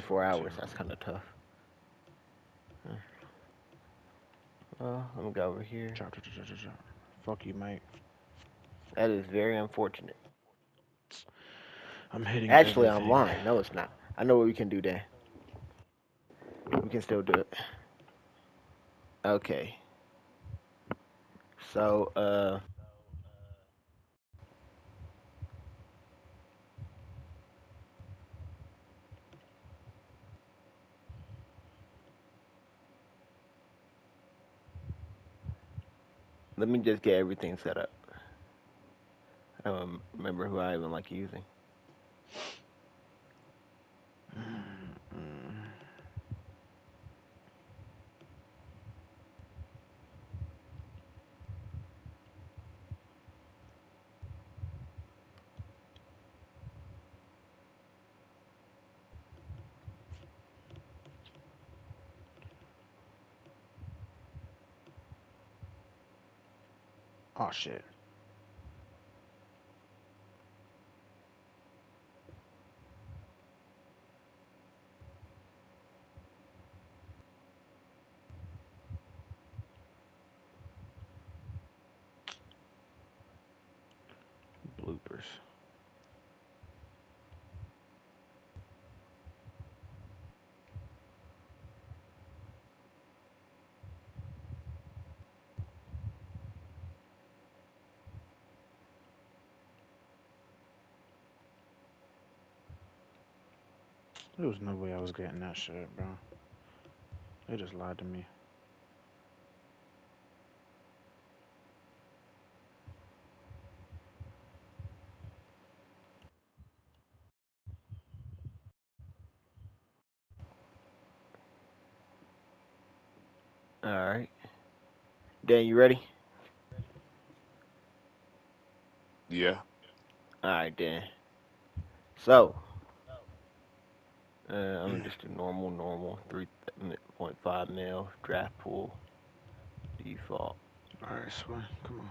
24 hours. That's kind of tough. Let me go over here. Fuck you, mate. That is very unfortunate. I'm hitting Actually, I'm everything. lying. No, it's not. I know what we can do then. We can still do it. Okay. So, let me just get everything set up. I don't remember who I even like using. Oh shit. Bloopers. There was no way I was getting that shit, bro. They just lied to me. All right. Dan, you ready? Yeah. All right, Dan. So, I'm gonna just do normal, 3.5 mil draft pool default. Alright, swear. Come on.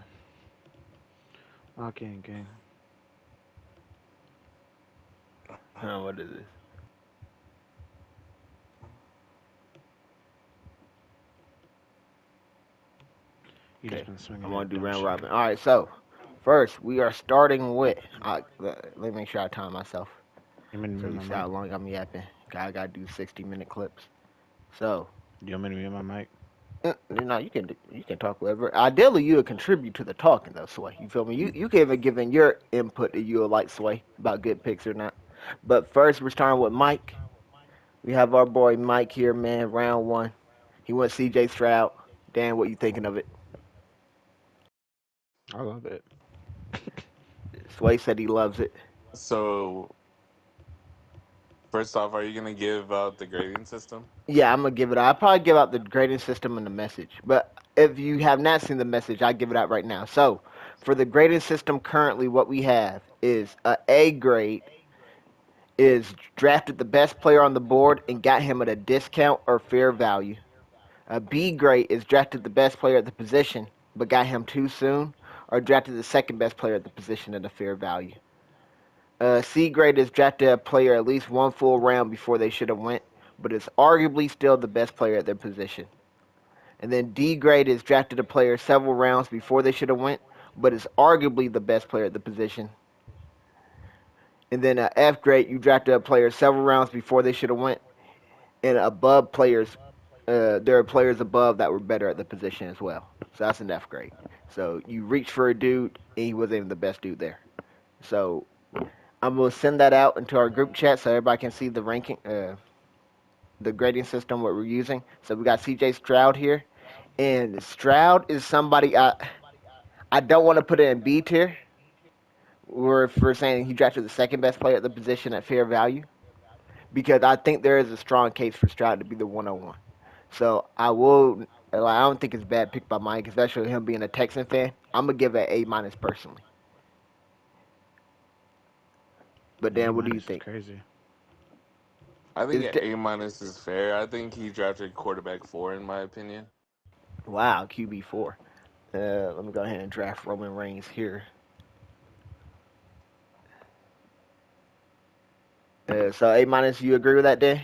Lock in, gang. What is this? You just Okay, been swinging I'm gonna that do dumb round shit. robin. All right, so first we are starting with. Let me make sure I time myself. You want me to So mute you my see mic? how long I'm yapping. I gotta do 60-minute clips. So, You want me to mute my mic? you can talk whatever. Ideally, you would contribute to the talking though, Sway. You feel me? You can even give in your input that you would like, Sway, about good picks or not. But first, we're starting with Mike. We have our boy Mike here, man. Round one. He went C.J. Stroud. Dan, what you thinking of it? I love it. Sway said he loves it. So first off, are you gonna give out the grading system? Yeah, I'm gonna give it. I'll probably give out the grading system and the message. But if you have not seen the message, I give it out right now. So, for the grading system currently, what we have is a A grade is drafted the best player on the board and got him at a discount or fair value. A B grade is drafted the best player at the position but got him too soon, or drafted the second best player at the position at a fair value. C grade is drafted a player at least one full round before they should have went, but is arguably still the best player at their position. And then D grade is drafted a player several rounds before they should have went, but is arguably the best player at the position. And then F grade, you drafted a player several rounds before they should have went, and above players, there are players above that were better at the position as well. So that's an F grade. So you reached for a dude, and he wasn't even the best dude there. So I'm gonna send that out into our group chat so everybody can see the ranking, the grading system what we're using. So we got C.J. Stroud here, and Stroud is somebody I don't want to put it in B tier. We're saying he drafted the second best player at the position at fair value because I think there is a strong case for Stroud to be the 101. So I will. I don't think it's a bad pick by Mike, especially him being a Texan fan. I'm gonna give it an A minus personally. But A Dan, what do you minus is think? crazy. I think Is an A minus is fair. I think he drafted quarterback four, in my opinion. wow QB4. Let me go ahead and draft Roman Reigns here. So A minus, you agree with that, Dan?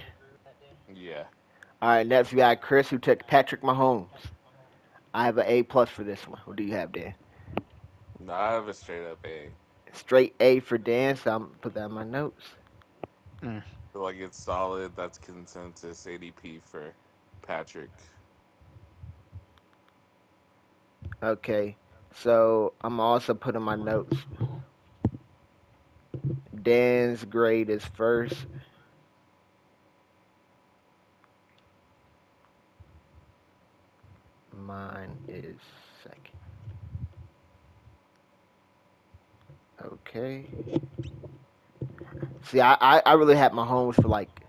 All right, next we got Chris who took Patrick Mahomes. I have an A plus for this one. What do you have, Dan? No, I have a straight up A. Straight A for Dan, so I'm gonna put that in my notes. Mm. Feel like it's solid. That's consensus ADP for Patrick. Okay, so I'm also putting my notes. Dan's grade is first. Mine is second. Okay. See, I really had Mahomes for like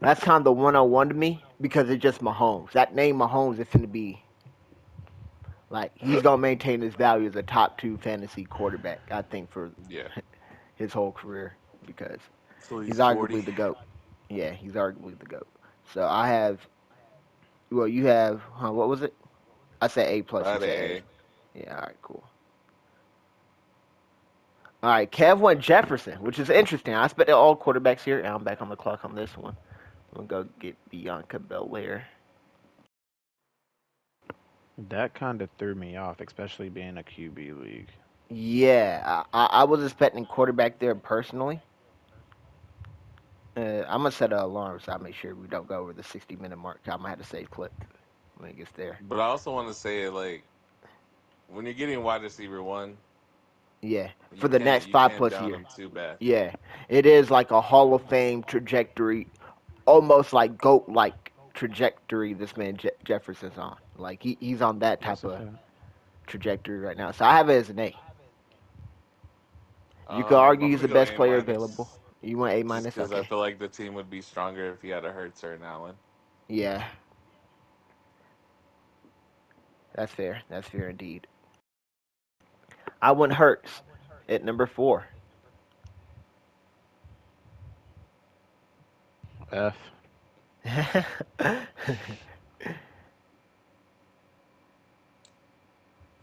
that's kind of the 101 to me because it's just Mahomes. That name Mahomes is going to be like he's gonna maintain his value as a top two fantasy quarterback. I think for Yeah. his whole career because So he's he's 40. arguably the goat. Yeah, he's arguably the goat. So I have. Well, you have. Huh, what was it? I said A plus. I You had an said A. A. Yeah. All right. Cool. All right. Kev went Jefferson, which is interesting. I expected all quarterbacks here, and I'm back on the clock on this one. I'm gonna go get Bianca Belair. That kind of threw me off, especially being a QB league. Yeah, I was expecting quarterback there personally. I'm gonna set an alarm so I make sure we don't go over the 60-minute mark. I'm gonna have to save clip when it gets there. But I also want to say, like, when you're getting wide receiver one, Yeah, you for the can't next you five can't plus down years. him too bad. Yeah, it is like a Hall of Fame trajectory, almost like goat like trajectory. This man Jefferson's on. Like he's on that That's type a of fact. trajectory right now. So I have it as an A. You could argue I'm he's gonna the go best A player available. minus, You want A just minus? because I Okay. feel like the team would be stronger if he had a Hurts or an Allen. Yeah, that's fair. That's fair indeed. I went Hurts at number four. F.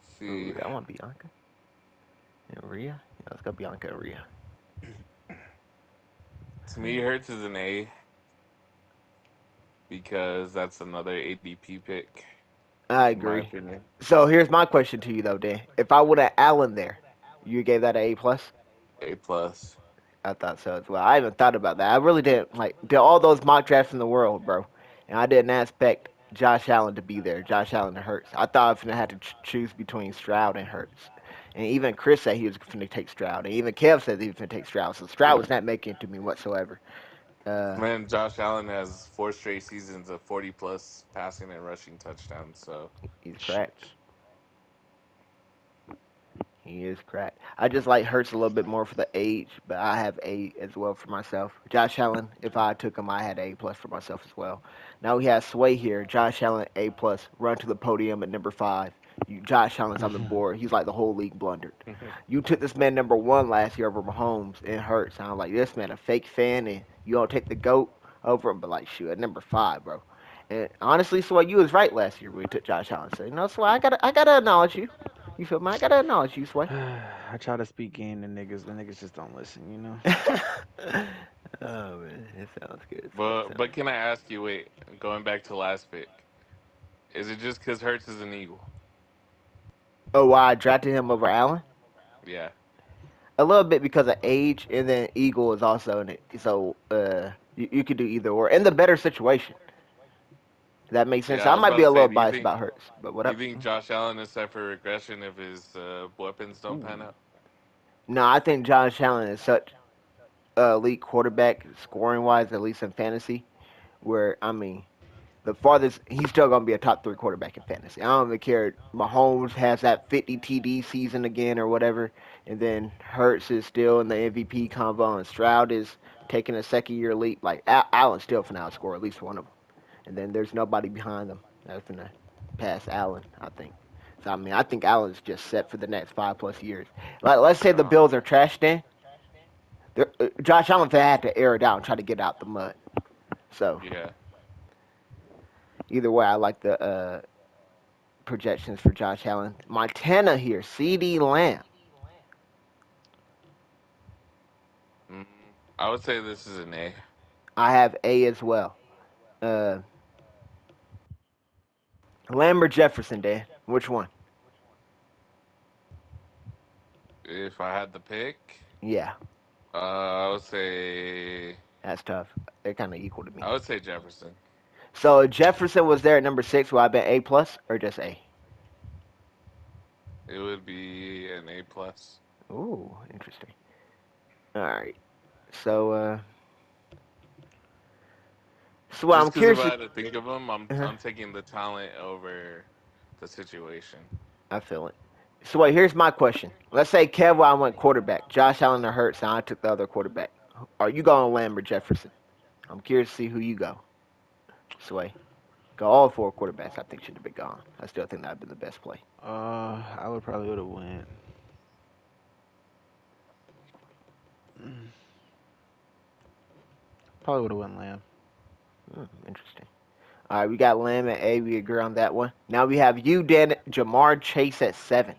See, I want Bianca and Rhea. Yeah, let's go Bianca and Rhea. to me, Hurts is an A because that's another ADP pick, I in my agree. opinion. So here's my question to you though, Dan. If I would have Allen there, you gave that an A plus? A plus. I thought so as well. I even thought about that. I really didn't like did all those mock drafts in the world, bro, and I didn't expect Josh Allen to be there. Josh Allen and Hurts. I thought I was gonna have to choose between Stroud and Hurts. And even Chris said he was going to take Stroud, and even Kev said he was going to take Stroud. So Stroud was not making it to me whatsoever. Uh, Man, Josh Allen has four straight seasons of 40 plus passing and rushing touchdowns. So he's cracked. Shit. He is cracked. I just like Hurts a little bit more for the age, but I have A as well for myself. Josh Allen, if I took him, I had A plus for myself as well. Now we have Sway here. Josh Allen A plus, run to the podium at number five. Josh Allen's on the board. He's like the whole league blundered. You took this man number one last year over Mahomes and Hurts. I'm like, this man a fake fan, and you don't take the goat over him. But like, shoot, at number five, bro. And honestly, Sway, you was right last year when we took Josh Allen. So you know, Sway, I gotta acknowledge you. You feel me? I gotta acknowledge you, Sway. I try to speak game to niggas. The niggas just don't listen, you know? Oh man, it sounds good. Sway. but can I ask you, wait, going back to last pick, is it just because Hurts is an Eagle? Oh, why I drafted him over Allen? Yeah. A little bit because of age, and then Eagle is also in it. So you could do either or. In the better situation, that makes sense. Yeah, I I was might about be to a say, little biased about Hurts, but what do you up? think Josh Allen is set for regression if his weapons don't pan Ooh. out? No, I think Josh Allen is such a elite quarterback, scoring wise, at least in fantasy. Where I mean, the farthest he's still gonna be a top three quarterback in fantasy. I don't even care. Mahomes has that 50 TD season again or whatever, and then Hurts is still in the MVP combo, and Stroud is taking a second year leap. Like Allen's still finna outscore at least one of them, and then there's nobody behind them that's gonna pass Allen. I think. So I mean, I think Allen's just set for the next 5 plus years. Like let's say the Uh, Bills are trash then. Josh Allen had to air it out and try to get out the mud. So yeah. either way, I like the projections for Josh Allen. Montana here, CD Lamb. I would say this is an A. I have A as well. Uh, Lamb or Jefferson, Dan? Which one? If I had to pick, Yeah, I would say that's tough. They're kind of equal to me. Jefferson. So if Jefferson was there at number six, would I been A plus or just A? It would be an A plus. Ooh, interesting. All right. So, what I'm Just because if curious. I had to think of them, Uh, I'm taking the talent over the situation. I feel it. So wait, here's my question. Let's say Kev, I went quarterback. Josh Allen or Hurts, and I took the other quarterback. Are you going Lamb or Jefferson? I'm curious to see who you go. Sway. Go all four quarterbacks. I think should have been gone. I still think that'd been the best play. I would probably would have went. Probably would have went Lamb. Interesting. All right, we got Lamb at A. We agree on that one. Now we have you, Dan, Jamar Chase at 7.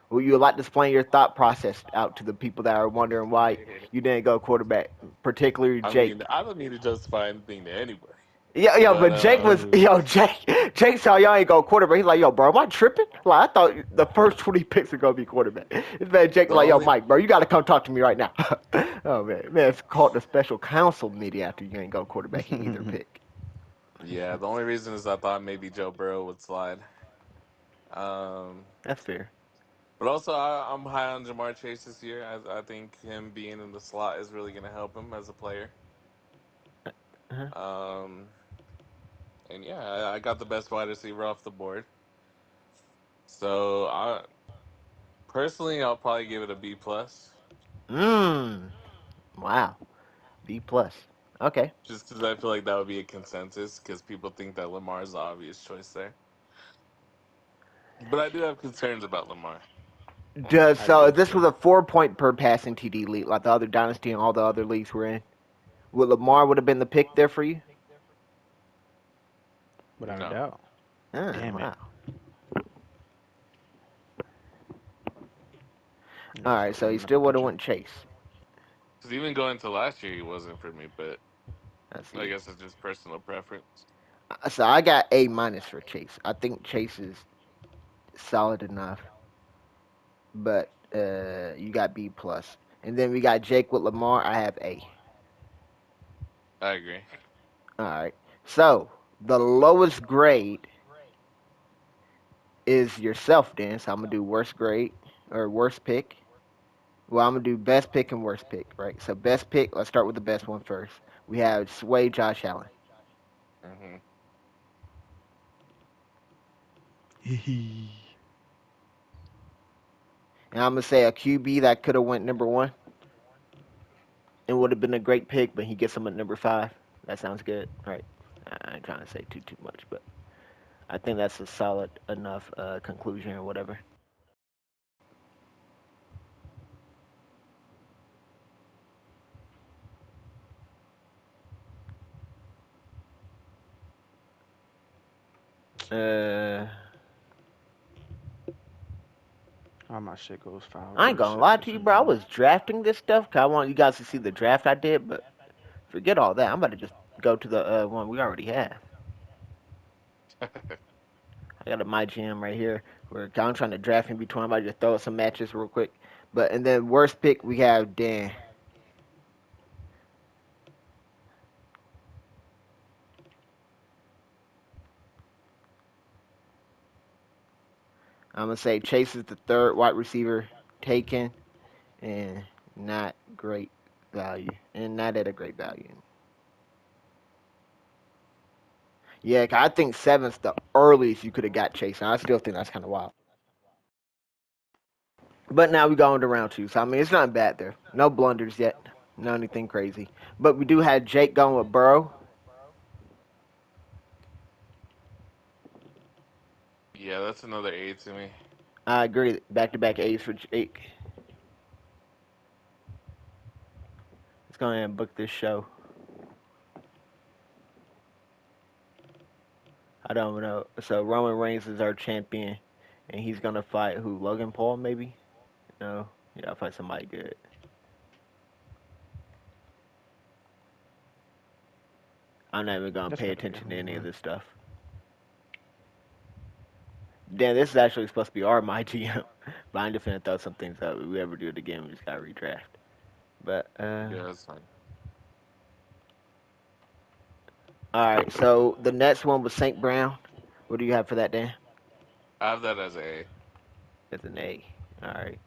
Would you like to explain your thought process out to the people that are wondering why you didn't go quarterback, particularly I mean, Jake? I don't need to justify anything to anybody. But But Jake was, Jake saw y'all ain't go quarterback. He's like, yo, bro, am I tripping? Like, I thought the first 20 picks were gonna be quarterback. This man Jake the was like, yo, only Mike, bro, you gotta come talk to me right now. Oh man, it's called the special counsel meeting after you ain't go quarterback in either pick. yeah, the only reason is I thought maybe Joe Burrow would slide. Um, That's fair. but also I'm high on Jamar Chase this year. I think him being in the slot is really going to help him as a player. Uh-huh. Um, and yeah, I got the best wide receiver off the board. So I personally, I'll probably give it a B plus, Mmm. Wow. B plus. Okay. just because I feel like that would be a consensus because people think that Lamar is the obvious choice there. But I do have concerns about Lamar. Does I so? do If this was too. a 4 point per passing TD league, like the other dynasty and all the other leagues we're in, would Lamar would have been the pick there for you? Without a No, doubt. Damn it. Wow. Yeah, All that's right, what's so he coming up a still would have picture. went Chase. because even going to last year, he wasn't for me. But I I see. guess it's just personal preference. So I got A minus for Chase. I think Chase is solid enough, but you got B plus, and then we got Jake with Lamar. I have A. I agree. All right. So the lowest grade is yourself, Dan. So I'm gonna do worst grade or worst pick. Well, I'm gonna do best pick and worst pick, right? So best pick. Let's start with the best one first. We have Sway Josh Allen, Hmm. and I'm gonna say a QB that could have went number one. It would have been a great pick, but he gets him at number 5. That sounds good, right? I ain't trying to say too much, but I think that's a solid enough conclusion or whatever. Uh, All my shit goes foul. I ain't Good gonna shit lie for to you, some bro. I reason. was drafting this stuff 'cause I want you guys to see the draft I did, but forget all that. I'm about to just go to the one we already have. I got a my gym right here where I'm trying to draft in between. I'm about to just throw some matches real quick. But and then worst pick we have Dan. I'm gonna say Chase is the third wide receiver taken, and not great value, and not at a great value. Yeah, 'cause I think seven's the earliest you could have got Chase, and I still think that's kind of wild. But now we go into round two, so I mean it's not bad there. No blunders yet, no anything crazy. But we do have Jake going with Burrow. Yeah, that's another A to me. I agree. Back to back A's for Jake. Let's go ahead and book this show. I don't know. So Roman Reigns is our champion, and he's gonna fight who? Logan Paul, maybe? No. Yeah, I'll fight somebody good. I'm not even gonna That's pay gotta be a attention to home any of run. this stuff. Dan, this is actually supposed to be our my GM, but I'm just gonna throw some things out. If we ever do it again, we just gotta redraft. But Yeah, that's fine. all right. So the next one was Saint Brown. What do you have for that, Dan? I have that as a. It's an A. All right.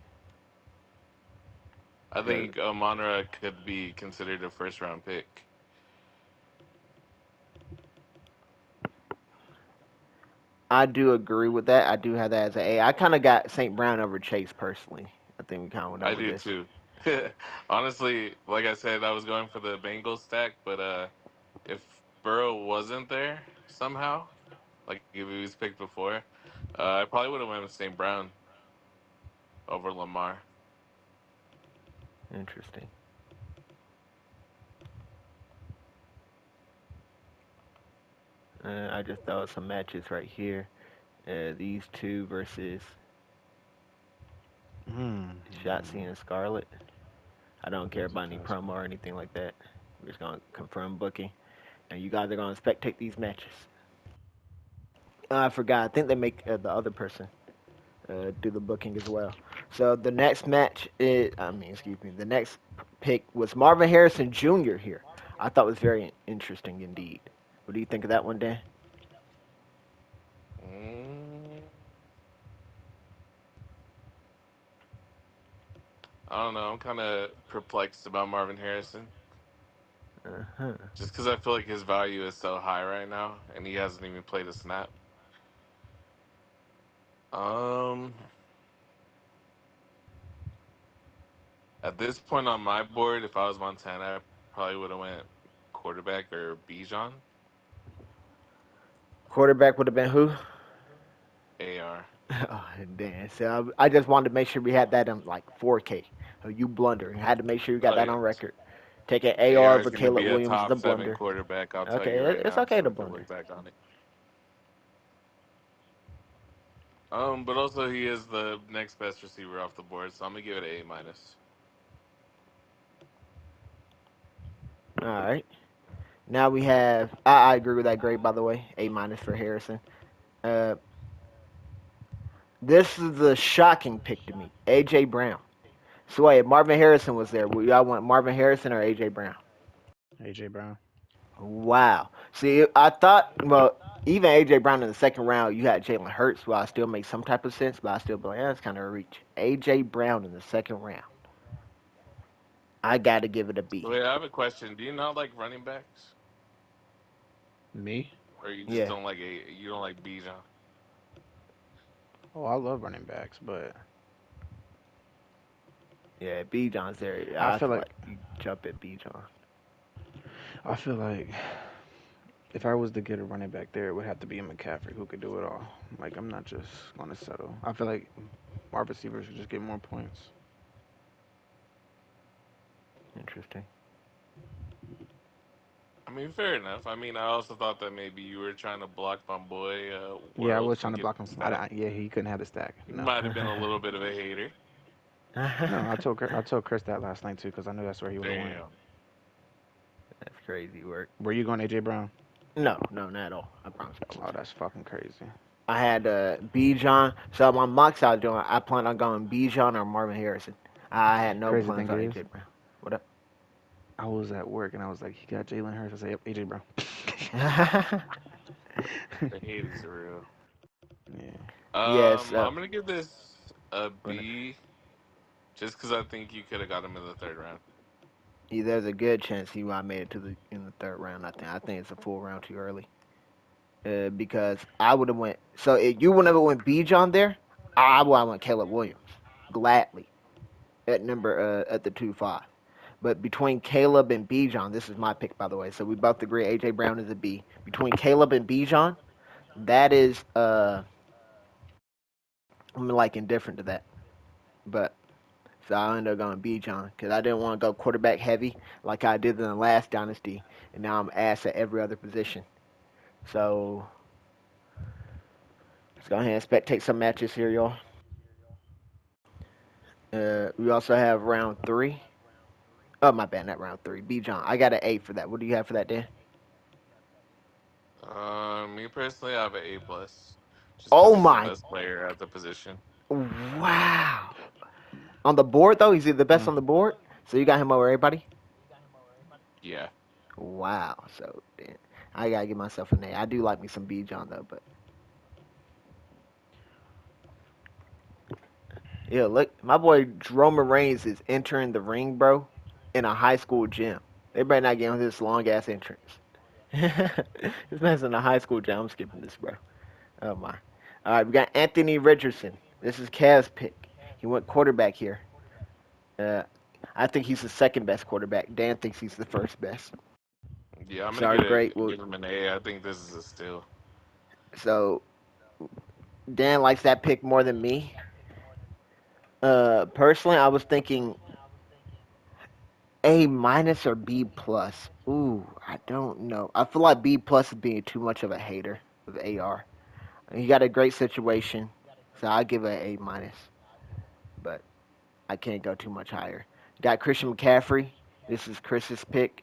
I Uh, think Monra could be considered a first round pick. I do agree with that. I do have that as an A. I kind of got Saint Brown over Chase personally. I think we kind of went I over do this. too. Honestly, like I said, I was going for the Bengals stack, but if Burrow wasn't there somehow, like if he was picked before, I probably would have went with St. Brown over Lamar. Interesting. I just thought some matches right here. These two versus Hmm. Shotzi and Scarlet. I don't care That's a about any tough promo one. or anything like that. We're just gonna confirm booking, and you guys are gonna spectate these matches. I forgot. I think they make the other person do the booking as well. So the next match is, I mean, excuse me, the next pick was Marvin Harrison Jr. here. I thought was very interesting indeed. What do you think of that one, Dan? Mm, I don't know. I'm kind of perplexed about Marvin Harrison, Uh-huh. just because I feel like his value is so high right now, and he hasn't even played a snap. Um, at this point on my board, if I was Montana, I probably would have went quarterback or Bijan. Quarterback would have been who? AR. Oh, Dan. So I just wanted to make sure we had that in like 4K. You blunder. Had to make sure you got that Like on record. Taking AR AR is over going to Caleb be a Williams is top a seven blunder. quarterback. I'll tell Okay, you right it's now, okay so to we can blunder. look back on it. But also he is the next best receiver off the board, so I'm gonna give it an A minus. All right. Now we have. I agree with that grade, by the way. A minus for Harrison. Uh, this is the shocking pick to me. AJ Brown. So wait, Marvin Harrison was there. Would y'all want Marvin Harrison or AJ Brown? AJ Brown. Wow. See, I thought. Well, even AJ Brown in the second round, you had Jalen Hurts. Well, I still make some type of sense, but I still be like, that's kind of a reach. AJ Brown in the second round. I got to give it a So B. wait, I have a question. Do you not like running backs, Me? or you just Yeah. don't like you don't like Bijan? Oh, I love running backs, but Yeah, B John's there. I I feel feel like like you jump at B John. I feel like if I was to get a running back there, it would have to be a McCaffrey who could do it all. Like I'm not just gonna settle. I feel like our receivers should just get more points. Interesting. I mean, fair enough. I mean, I also thought that maybe you were trying to block my boy Yeah, I World was from trying to getting block him. the stack. Yeah, he couldn't have the stack. You No, might have been a little bit of a hater. no. I told Chris that last night too because I knew that's where he would have went. Damn. That's crazy work. Were you going AJ Brown? No, no, not at all. I promise I Oh, wasn't. that's fucking crazy. I had Bijan. So my mocks I was doing, I planned on going Bijan or Marvin Harrison. I had no Crazy plans thing on is, AJ Brown. What I was at work and I was like, he got Jalen Hurts. I said, yep, AJ Brown. up? The hate is real. Yeah, Yes. I'm gonna give this a What- B, just because I think you could have got him in the third round. yeah, there's a good chance he might have made it to the in the third round. I think it's a full round too early. Because I would have went. So if you would never went Bijan there, I would have went Caleb Williams gladly at number at the 2-5. But between Caleb and Bijan, this is my pick by the way. So we both agree AJ Brown is a B. Between Caleb and Bijan, that is I'm like indifferent to that. But so I ended up going Bijan because I didn't want to go quarterback heavy like I did in the last dynasty, and now I'm ass at every other position. So let's go ahead and spectate some matches here, y'all. We also have round three. Oh my bad, not round three. Bijan, I got an A for that. What do you have for that, Dan? Me personally, I have an A plus, just because Oh he's the my! best player at the position. Wow. On the board though, he's the best Mm. on the board. So you got him over everybody. Yeah. Wow. So damn, I gotta give myself an A. I do like me some B John though, but yeah, look, my boy Roman Reigns is entering the ring, bro, in a high school gym. They better not get him this long ass entrance. This man's in a high school gym. I'm skipping this, bro. Oh my. All right, we got Anthony Richardson. This is Cav's pick. He went quarterback here. Uh, I think he's the second best quarterback. Dan thinks he's the first best. Yeah, I'm So gonna our great. Well, give him an A. I think this is a steal. so Dan likes that pick more than me. Personally, I was thinking A minus or B plus. Ooh, I don't know. I feel like B plus is being too much of a hater of AR. He got a great situation, so I give it A minus, but I can't go too much higher. Got Christian McCaffrey. This is Chris's pick.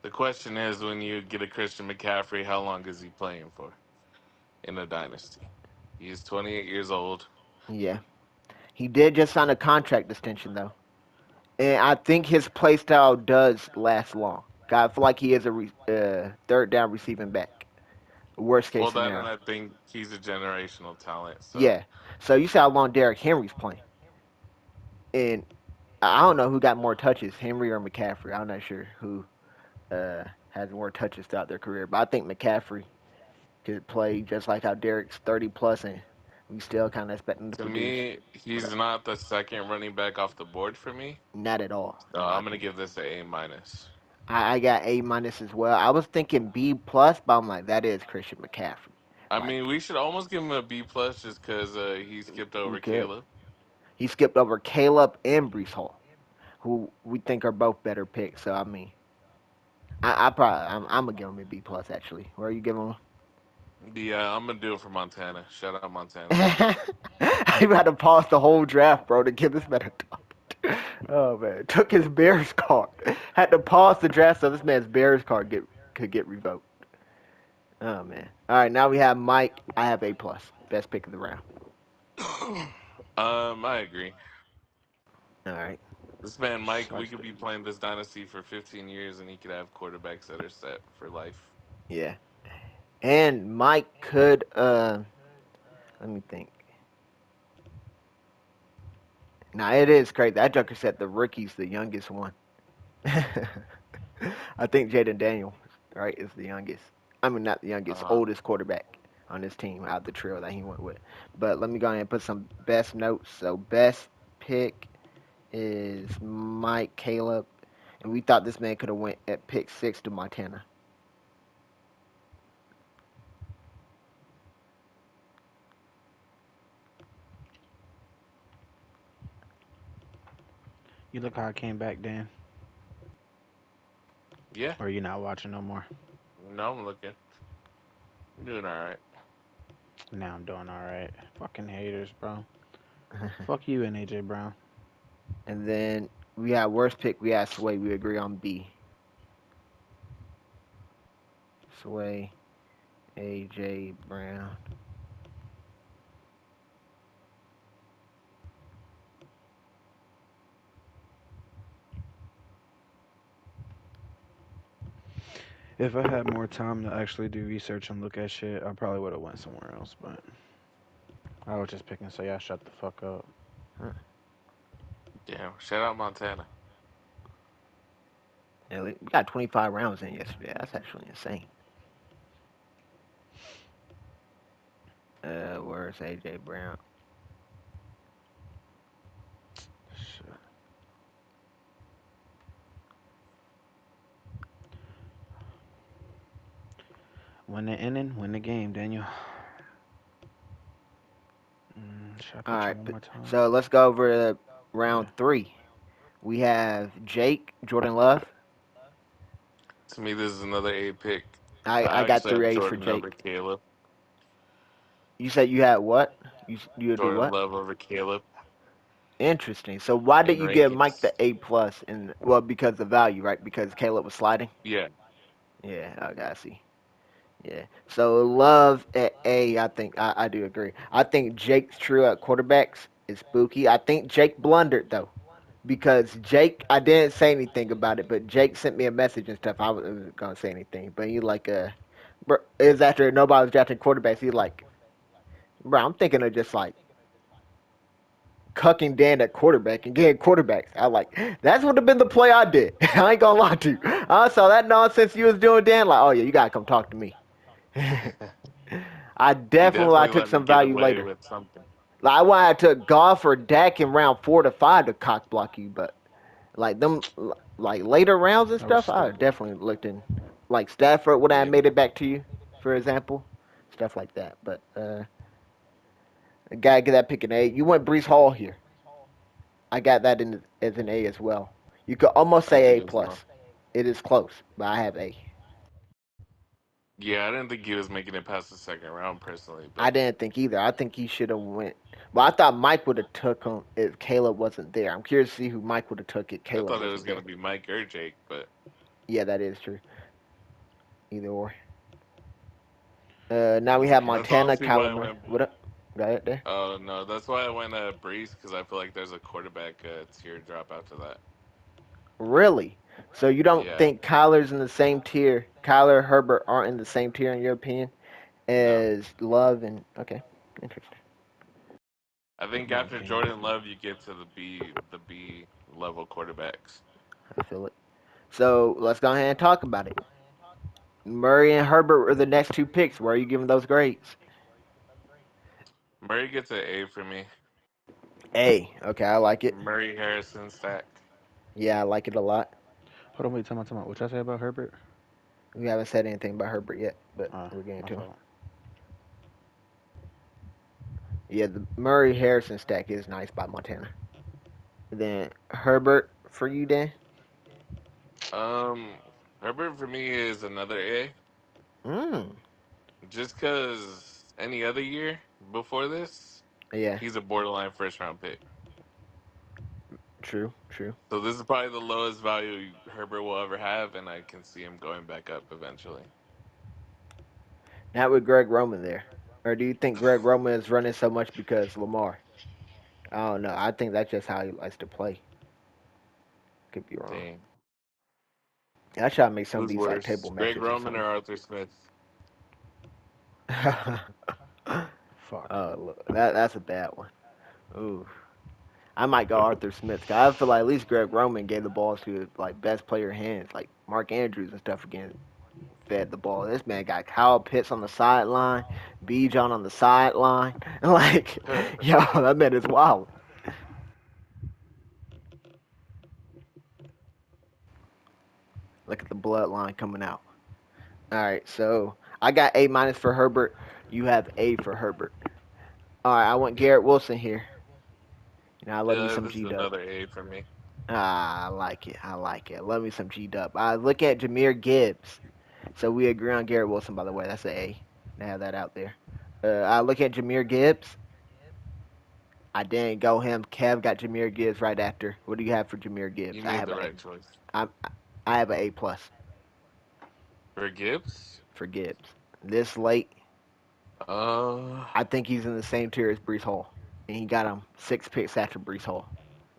The question is, when you get a Christian McCaffrey, how long is he playing for in a dynasty? He's 28 years old. Yeah, he did just sign a contract extension though, and I think his play style does last long. I feel like he is a third down receiving back. Worst case Well, that and scenario. I think he's a generational talent. So Yeah. So you see how long Derrick Henry's playing, and I don't know who got more touches, Henry or McCaffrey. I'm not sure who has more touches throughout their career, but I think McCaffrey could play just like how Derrick's 30 plus, and we still kind of expect him to to produce. me, he's not the second running back off the board for me. Not at all, So in my I'm gonna opinion. give this a A minus. I got A minus as well. I was thinking B plus, but I'm like, that is Christian McCaffrey. I Like mean, we should almost give him a B plus just because he skipped we over could. Caleb. He skipped over Caleb and Brees Hall, who we think are both better picks. So I mean, I'm gonna give him a B plus actually. Where are you giving him? Yeah, I'm gonna do it for Montana. Shout out Montana. I had to pause the whole draft, bro, to give this man a top. Oh man, took his Bears card. Had to pause the draft so this man's Bears card could get revoked. Oh man. All right, now we have Mike. I have A plus, best pick of the round. I agree. All right. This man, Mike, we Slice could the be playing this dynasty for 15 years, and he could have quarterbacks that are set for life. Yeah. And Mike could let me think. Now it is crazy. That Joker said the rookie's the youngest one. I think Jaden Daniels, right, is the youngest. I mean, not the youngest, Uh, oldest quarterback on this team out of the trio that he went with. But let me go ahead and put some best notes. So best pick is Mike Caleb, and we thought this man could have went at pick 6 to Montana. You look how I came back, Dan. yeah, Or you not watching no more. no, I'm looking. I'm doing all right. Now I'm doing all right. Fucking haters, bro. Fuck you and AJ Brown. And then we had worst pick. We had Sway. We agree on B. Sway, AJ Brown. If I had more time to actually do research and look at shit, I probably would have went somewhere else. But I was just picking, so y'all shut the fuck up. Huh. Damn, shout out Montana. Yeah, we got 25 rounds in yesterday. That's actually insane. Where's AJ Brown? Shit. Win the inning, win the game, Daniel. Should I All put you right, one more time? so let's go over Yeah. round 3. We have Jake, Jordan Love. To me, this is another A pick. I I got actually three have A's for Jordan over Jake. Caleb. You said you had what? You would do Jordan what? Love over Caleb Interesting. So why in did you give Mike rankings. the A plus? And well, because of value, right? Because Caleb was sliding. Yeah, Yeah, I got see. Yeah. So Love at A, I think I do agree. I think Jake's true at quarterbacks is spooky. I think Jake blundered though. Because Jake, I didn't say anything about it, but Jake sent me a message and stuff. I wasn't gonna say anything, but he like, bro, it was after nobody was drafting quarterbacks. He like, bro, I'm thinking of just like cucking Dan at quarterback and getting quarterbacks. I like, that's would have been the play I did. I ain't gonna lie to you. I saw that nonsense you was doing, Dan. Like, oh yeah, you gotta come talk to me. I You definitely I definitely took let me some get value away later. with something. Like I wanted to golf or Dak in round 4 to 5 to cock block you, but like them like later rounds and That was stuff, I stupid. definitely looked in like Stafford would have Yeah. made it back to you, for example, stuff like that. But I gotta get that pick an A. You went Brees Hall here. I got that in as an A as well. You could almost I say do A as well. plus. It is close, but I have A. Yeah, I didn't think he was making it past the second round personally, I but didn't think either. I think he should have went. Well, I thought Mike would have took him if Caleb wasn't there. I'm curious to see who Mike would have took if I Caleb thought it was wasn't gonna there. be Mike or Jake. But Yeah, that is true. Either or. Now we have that's Montana, honestly why Kyler I Murray. went. What up? Got it there? Oh no, that's why I went Breeze because I feel like there's a quarterback teardrop after that. Really? So you don't Yeah, think Kyler's in the same tier? Kyler, Herbert aren't in the same tier in your opinion no. as Love and okay, interesting. I think after Jordan Love, you get to the B level quarterbacks. I feel it. So let's go ahead and talk about it. Murray and Herbert were the next two picks. Where are you giving those grades? Murray gets an A for me. A. Okay, I like it. Murray Harrison stack. Yeah, I like it a lot. Hold on, wait, time out. What y'all say about Herbert? We haven't said anything about Herbert yet, but we're getting My to him. fault. Yeah, the Murray Harrison stack is nice by Montana. Then Herbert for you, Dan. Um, Herbert for me is another A, Mm. just because any other year before this, Yeah, he's a borderline first round pick. true, true. So this is probably the lowest value Herbert will ever have, and I can see him going back up eventually. Not with Greg Roman there. Or do you think Greg Roman is running so much because Lamar? I don't know. I think that's just how he likes to play. Could be wrong. Dang, I try to make some of who's these like table worse, Greg metrics or Roman something. or Arthur Smith? Fuck. Look, that's a bad one. Ooh, I might go Arthur Smith. 'Cause I feel like at least Greg Roman gave the balls to like best player hands, like Mark Andrews and stuff again. Fed the ball. This man got Kyle Pitts on the sideline, B. John on the sideline. Like, yo, that man is wild. Look at the bloodline coming out. All right, so I got A minus for Herbert. You have A for Herbert. All right, I want Garrett Wilson here. I love me Yeah, some this is G Dub. another A for me. Ah, I like it. I like it. Love me some G Dub. I look at Jameer Gibbs. So we agree on Garrett Wilson, by the way. That's an A. To have that out there. I look at Jameer Gibbs. I didn't go him. Kev got Jameer Gibbs right after. What do you have for Jameer Gibbs? You made the right choice. I, I have an A plus For Gibbs, for Gibbs. This late, uh, I think he's in the same tier as Brees Hall, and he got him 6 picks after Brees Hall.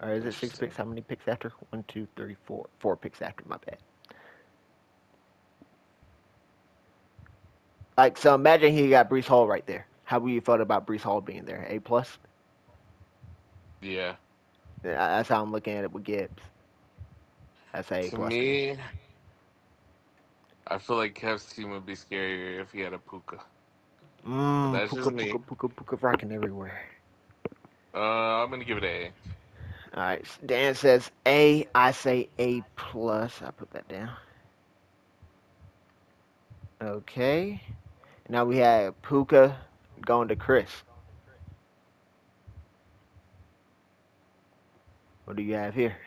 Or is it 6 picks? interesting. How many picks after? One, two, three, four. 4 picks after. My bad. Like so, imagine he got Brees Hall right there. How would you felt about Brees Hall being there? A plus. Yeah, That's how I'm looking at it with Gibbs. That's a to plus to me. me, I feel like Kev's team would be scarier if he had a Puka. But that's Puka, just puka, me. puka, puka, rocking everywhere. I'm gonna give it an All right, Dan says A. I say A plus. I put that down. Okay. Now we have Puka going to Chris. What do you have here?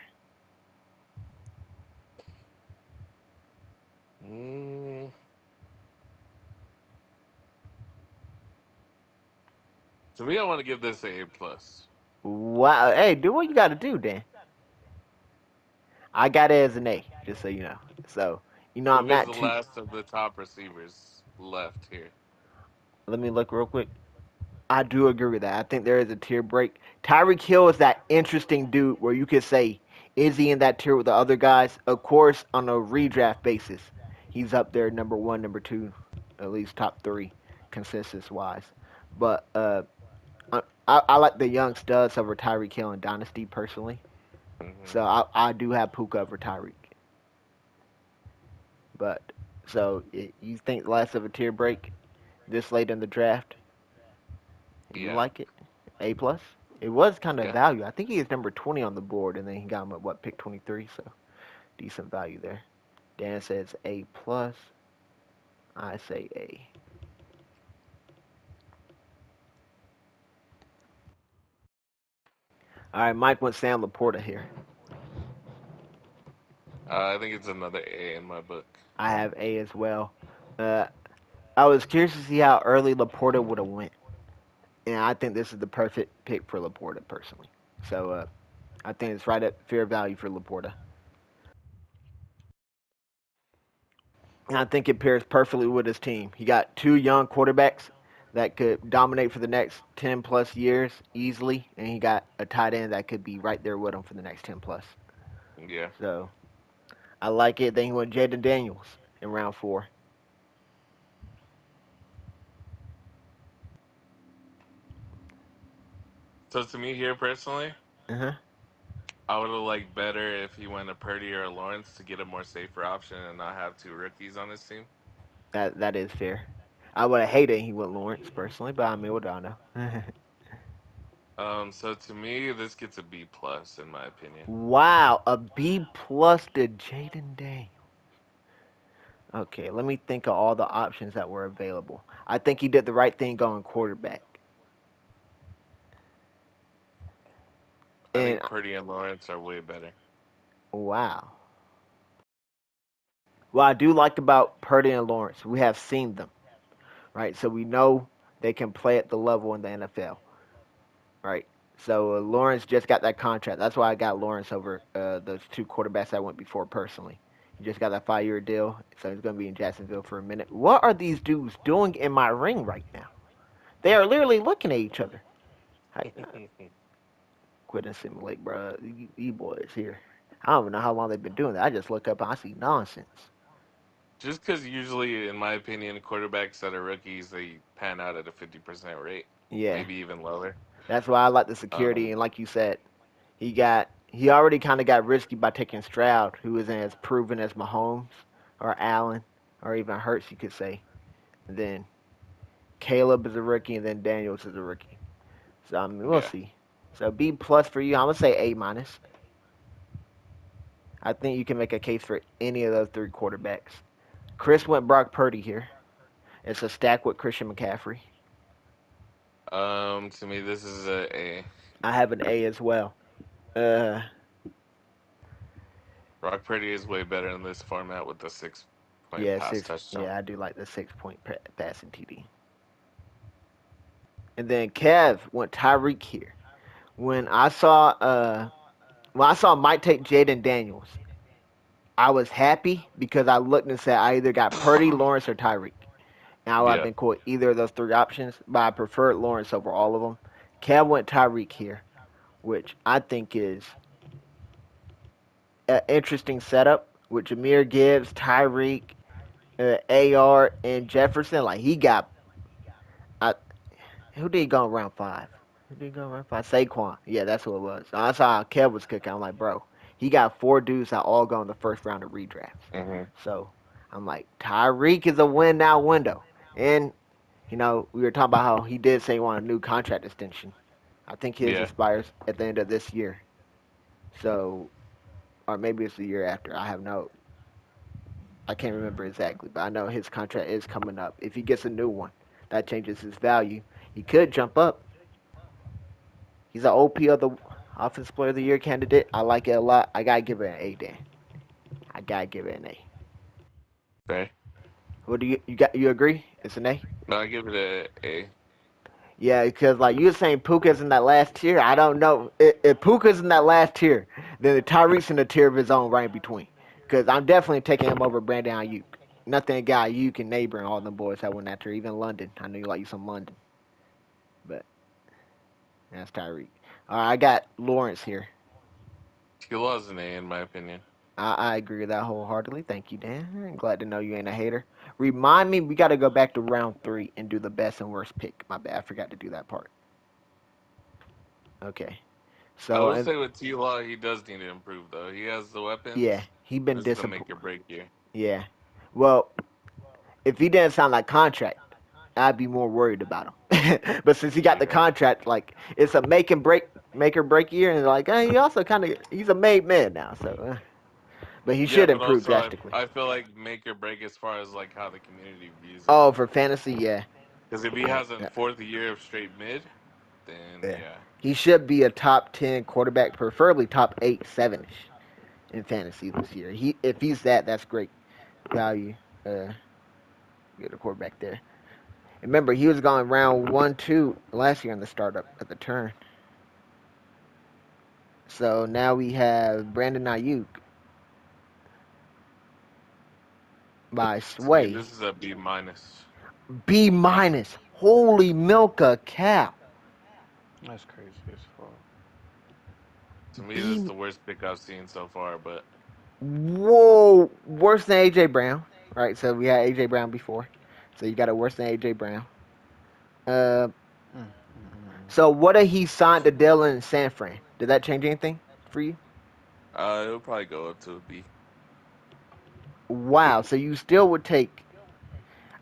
A. To me, I want to give this an A plus. Wow. Hey, do what you got to do, Dan. I got it as an A, just so you know. So, He I'm was not the too. last of the top receivers left here. Let me look real quick. I do agree with that. I think there is a tier break. Tyreek Hill is that interesting dude where you could say, is he in that tier with the other guys? Of course, on a redraft basis, he's up there number one, number two, at least top three, consensus wise. But I like the young studs over Tyreek Hill in Dynasty personally. Hmm. So I do have Puka over Tyreek. But so you think less of a tier break this late in the draft? You Yeah, like it? A plus. It was kind of yeah. value. I think he is number 20 on the board, and then he got him at what pick 23, so decent value there. Dan says A plus. I say A. All right, Mike went Sam Laporta here. I think it's another A in my book. I have A as well. Uh, I was curious to see how early Laporta would have went, and I think this is the perfect pick for Laporta personally. So I think it's right at fair value for Laporta. And I think it pairs perfectly with his team. He got two young quarterbacks that could dominate for the next 10 plus years easily, and he got a tight end that could be right there with him for the next 10 plus. Yeah. So I like it. Then he went Jaden Daniels in round four. So to me here personally, Uh-huh. I would have liked better if he went a Purdy or a Lawrence to get a more safer option and not have two rookies on his team. That is fair. I would have hated he went Lawrence personally, but I mean, what do I know? So to me, this gets a B plus in my opinion. Wow, a B plus to Jaden Daniels. Okay, let me think of all the options that were available. I think he did the right thing going quarterback. I And think Purdy and Lawrence are way better. wow. What I do like about Purdy and Lawrence, we have seen them, right? So we know they can play at the level in the NFL, right? So Lawrence just got that contract. That's why I got Lawrence over those two quarterbacks I went before personally. He just got that 5 year deal, so he's going to be in Jacksonville for a minute. What are these dudes doing in my ring right now? They are literally looking at each other. Hey, quit and simulate, bro. You boys here. I don't even know how long they've been doing that. I just look up and I see nonsense. Just because usually, in my opinion, quarterbacks that are rookies they pan out at a 50% rate, Yeah, maybe even lower. that's why I like the security. Um, And like you said, he already kind of got risky by taking Stroud, who isn't as proven as Mahomes or Allen or even Hurts, you could say. And then Caleb is a rookie, and then Daniels is a rookie. So I mean, we'll yeah. see. So B plus for you. I'm gonna say A minus. I think you can make a case for any of those three quarterbacks. Chris went Brock Purdy here. It's a stack with Christian McCaffrey. To me, this is a I have an A as well. Uh, Rock Purdy is way better in this format with the 6 point yeah, pass six. touchdown. Yeah, I do like the 6 point passing TD. And then Kev went Tyreek here. When I saw when I saw Mike take Jaden Daniels, I was happy because I looked and said I either got Purdy, Lawrence, or Tyreek. And I would have Yeah. been cool with either of those three options, but I preferred Lawrence over all of them. Kev went Tyreek here, which I think is an interesting setup with Jameer Gibbs, Tyreek, AR, and Jefferson. Like he got, I, who did he go in round five? Who did he go in round five? Saquon. Yeah, that's who it was. So I saw how Kev was cooking. I'm like, bro, he got four dudes that all go in the first round of redrafts. Hmm. So I'm like, Tyreek is a win now window. And, we were talking about how he did say he wanted a new contract extension. I think his Yeah. expires at the end of this year. So, or maybe it's the year after. I can't remember exactly, but I know his contract is coming up. If he gets a new one, that changes his value. He could jump up. He's an OP of the Offensive Player of the Year candidate. I like it a lot. I gotta give it an A, Dan. I gotta give it an A. Okay. What do you agree? It's an A. No, I give it a. Yeah, because like you were saying, Puka's in that last tier. I don't know if Puka's in that last tier, then the Tyreek's in a tier of his own right in between. Because I'm definitely taking him over Brandon Ayuk. Nothing guy you can neighbor and all them boys that went after. Even London. I know you like you some London, but that's Tyreek. All right, I got Lawrence here. He lost an A in my opinion. I agree with that wholeheartedly. Thank you, Dan. I'm glad to know you ain't a hater. Remind me, we got to go back to round three and do the best and worst pick. My bad, I forgot to do that part. Okay. I So, will and say with T Law, he does need to improve though. He has the yeah, weapons. he been This is a disappointed. make or break year. Yeah. Well, if he didn't sound like contract, I'd be more worried about him. But since he got the Okay. contract, like it's a make or break year, and like he also kind of he's a made man now. So, but he Yeah, should but improve also drastically. I feel like make or break as far as like how the community views him. Oh, for fantasy, yeah, Because if he yeah, has a yeah. fourth year of straight mid, then Yeah. yeah. He should be a top 10 quarterback, preferably top 8, 7 ish in fantasy this year. He if he's that, that's great value. Get a quarterback there. Remember, he was going round 1, 2 last year in the startup at the turn. So now we have Brandon Ayuk by To me, Sway. this is a B minus. B minus. Holy milk a cow. That's crazy as fuck. To me, this is B. the worst pick I've seen so far. But Whoa. Worse than AJ Brown. Right. So we had AJ Brown before. So you got a worse than AJ Brown. Uh, Mm, mm, mm, mm. So what did he signed to Dylan in San Fran? Did that change anything for you? it'll probably go up to a B. Wow. So you still would take.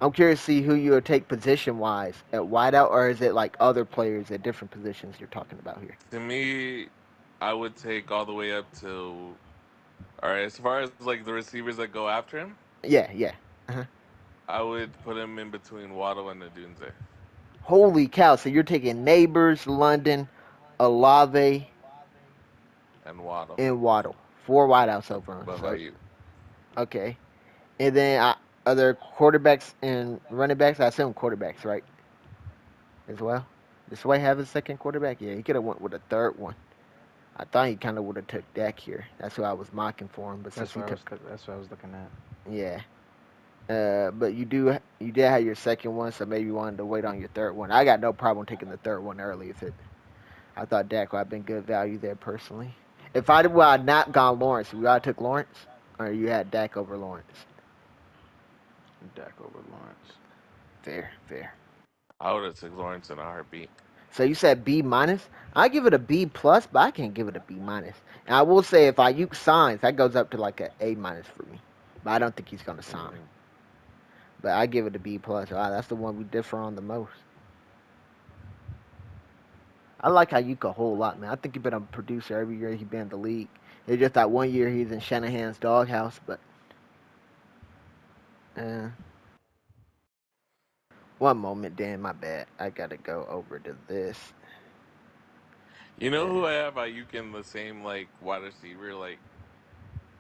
I'm curious to see who you would take position wise at wideout, or is it like other players at different positions you're talking about here? To me, I would take all the way up to. All right, as far as like the receivers that go after him, Yeah, yeah. Uh-huh. I would put him in between Waddle and Adunze Holy cow! So you're taking Neighbors, London, Olave, and Waddle. and Waddle. Four wideouts over him. What So about you? okay, and then other quarterbacks and running backs. I assume quarterbacks, right? As well. Does Sway have his second quarterback? Yeah, he could have went with a third one. I thought he kind of would have took Dak here. That's who I was mocking for him. But since That's he what I was. took, That's what I was looking at. yeah. But you did have your second one, so maybe you wanted to wait on your third one. I got no problem taking the third one early if it. I thought Dak would have been good value there personally. If I would have not gone Lawrence, would I took Lawrence, or you had Dak over Lawrence? Dak over Lawrence. Fair, fair. I would have took Lawrence in a heartbeat. So you said B minus. I give it a B plus, but I can't give it a B minus. And I will say if Ayuk signs, that goes up to like a A minus for me. But I don't think he's gonna sign. Mm. But I give it a B plus. Wow, that's the one we differ on the most. I like Ayuk a whole lot, man. I think he's been a producer every year he's been in the league. It's just that one year he's in Shanahan's doghouse, but uh, one moment, Dan, my bad. I gotta go over to this. You know Uh, who I have Ayuk in the same like wide receiver like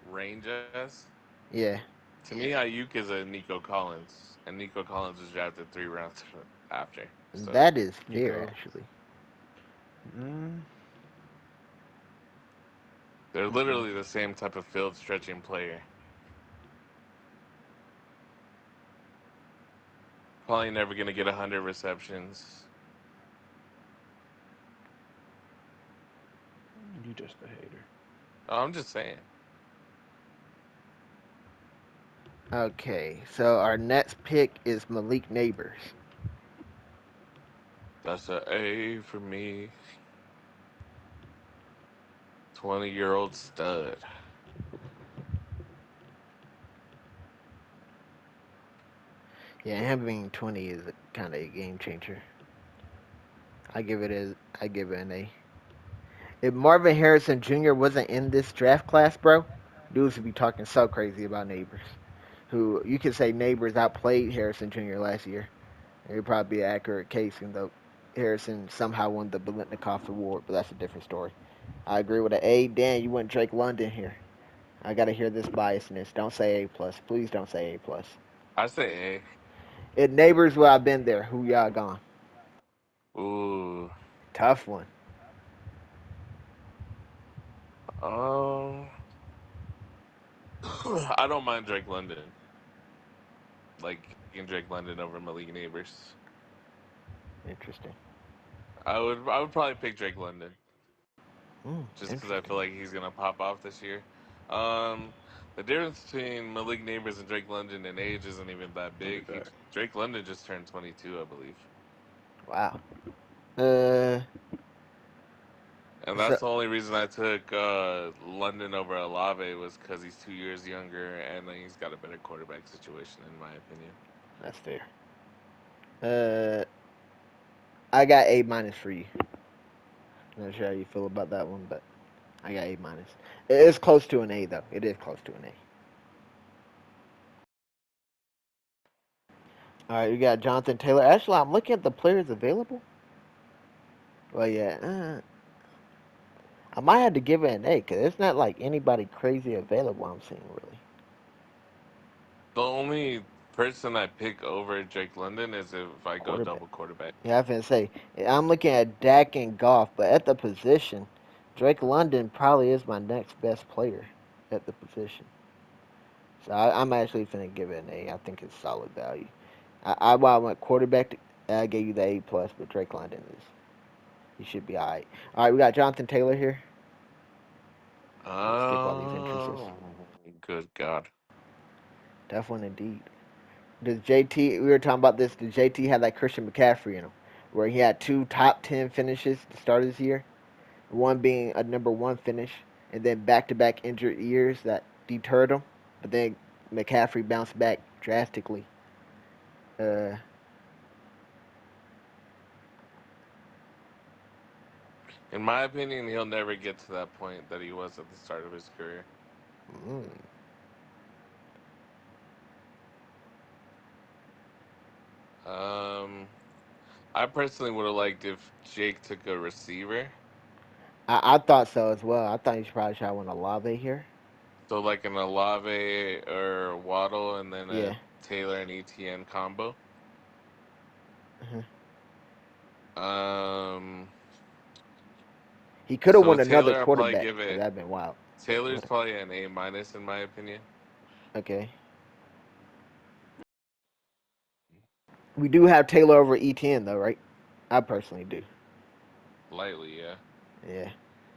range as? yeah, To me, Ayuk is a Nico Collins, and Nico Collins was drafted 3 rounds after. So that is You fair go. actually. Mm, they're mm-mm. literally the same type of field stretching player. Probably never gonna get 100 receptions. You just a hater. Oh, I'm just saying. Okay, so our next pick is Malik Neighbors. That's a A for me. 20-year-old stud. Yeah, him being 20 is kind of a game changer. I give it an A. If Marvin Harrison Jr. wasn't in this draft class, bro, dudes would be talking so crazy about Neighbors. Who you could say Neighbors outplayed Harrison Jr. last year. It would probably be an accurate case, even though Harrison somehow won the Biletnikoff Award, but that's a different story. I agree with an A. Dan, you went Drake London here. I gotta hear this biasness. Don't say A plus. Please don't say A plus. I say It Neighbors where I've been there. Who y'all gone? A. Ooh. Tough one. Um. I don't mind Drake London. like picking Drake London over Malik Neighbors. Interesting. I would probably pick Drake London just because I Interesting. feel like he's gonna pop off this year. Um, the difference between Malik Neighbors and Drake London in age isn't even that big. Drake London just turned 22, I believe, Wow. Uh, and so that's the only reason I took London over Olave was because he's 2 years younger and he's got a better quarterback situation, in my opinion. that's fair. Uh, I got A minus for you. Not sure how you feel about that one, but I got A minus. It is close to an A though. It is close to an A. All right, we got Jonathan Taylor. Actually, I'm looking at the players available. Well, yeah, I might have to give it an A because it's not like anybody crazy available. I'm seeing really The only person I pick over Drake London is if I go quarterback. double quarterback. Yeah, I finna say I'm looking at Dak and Goff, but at the position, Drake London probably is my next best player at the position. So I'm actually finna give it an A. I think it's solid value. While I went quarterback, I gave you the A plus, but Drake London is he should be alright. All right, we got Jonathan Taylor here. Let's skip all these entrances. Oh, good God. Tough one indeed. Does JT? We were talking about this. Does JT have that Christian McCaffrey in him, where he had two top 10 finishes to start this year, one being a number one finish, and then back-to-back injured years that deterred him. But then McCaffrey bounced back drastically. Uh, In my opinion, he'll never get to that point that he was at the start of his career. mm, Um, I personally would have liked if Jake took a receiver. I thought so as well. I thought you should probably try one Olave here. So like an Olave or Waddle and then a Yeah. Taylor and ETN combo. Uh-huh. Um, He could have so won another Taylor, I'll probably quarterback give because it. that'd been wild. Taylor's What? probably an A minus in my opinion. Okay. We do have Taylor over ETN though, right? I personally do. Lightly, yeah. Yeah.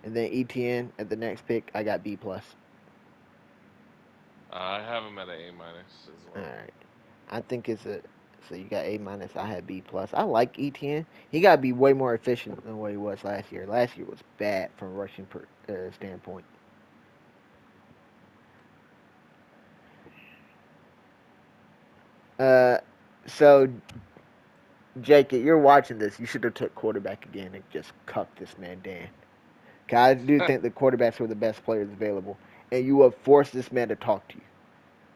And then ETN at the next pick, I got B plus. I have him at an A minus as All well. right. I think it's a. So you got A minus. I had B plus. I like ETN. He got to be way more efficient than what he was last year. Last year was bad from a rushing standpoint. Uh, so Jake, if you're watching this, you should have took quarterback again and just cuffed this man Dan. 'Cause I do think the quarterbacks were the best players available, and you would have forced this man to talk to you.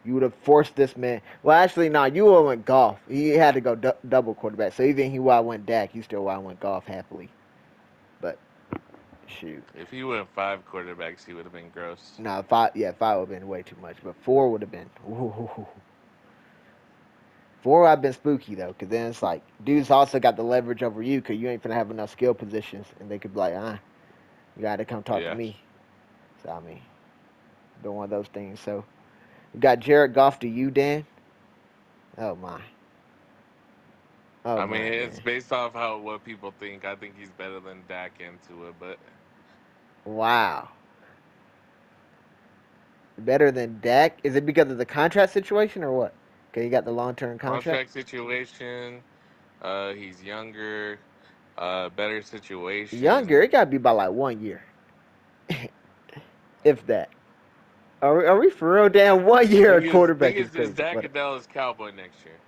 You would have forced this man. Well, actually, no. You would have went golf. He had to go double quarterback. So even he why went Dak, he still why went golf happily. But shoot, If he went five quarterbacks, he would have been gross. no, five. Yeah, five would have been way too much. But four would have been. Ooh. Four would have been spooky though, because then it's like dudes also got the leverage over you, because you ain't gonna have enough skill positions, and they could be like, you got to come talk to Yeah. me. So I mean, been one of those things. So we got Jared Goff to you, Dan. Oh my. Oh I mean, my, it's Dan. based off how what people think. I think he's better than Dak into it, but Wow. Better than Dak? Is it because of the contract situation or what? Because he got the long term contract? contract situation. He's younger. Better Younger, situation. it got to be by like 1 year. If that. Are we for real, Dan? 1 year Thing at is, quarterback is is crazy. Dak But a Dallas Cowboy next year?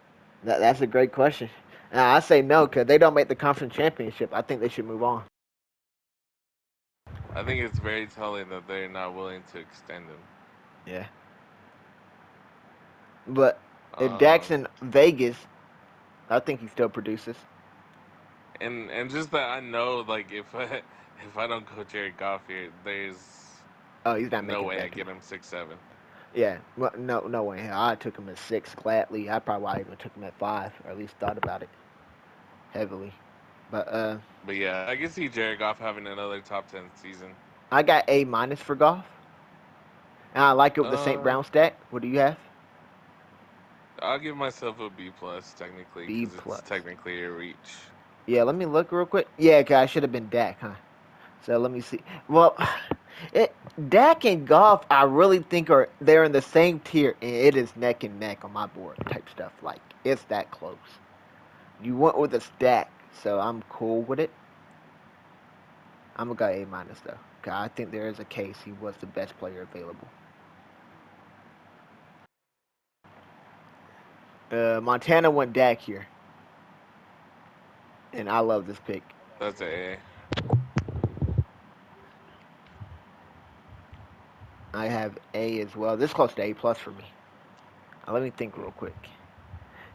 that's a great question. I say no because they don't make the conference championship. I think they should move on. I think it's very telling that they're not willing to extend him. Yeah. But if Dak's Um, in Vegas, I think he still produces. and just that I know, like if I don't go Jared Goff here, there's Oh, he's not no making it way I back in. get him 6-7. Yeah, well, no way. I took him at six gladly. I probably even took him at five, or at least thought about it heavily. But But yeah, I can see Jared Goff having another top 10 season. I got A minus for golf, and I like it with the St. Uh, Brown stack. What do you have? I'll give myself a B plus technically B because it's plus. technically a reach. Yeah, let me look real quick. Yeah, 'cause I should have been Dak, huh? So let me see. Well, Dak and Goff, I really think are they're in the same tier, and it is neck and neck on my board type stuff. Like it's that close. You went with a stack, so I'm cool with it. I'm gonna go A minus though. 'Cause I think there is a case he was the best player available. Montana went Dak here, and I love this pick. That's a A. I have A as well. This close to A plus for me. Let me think real quick.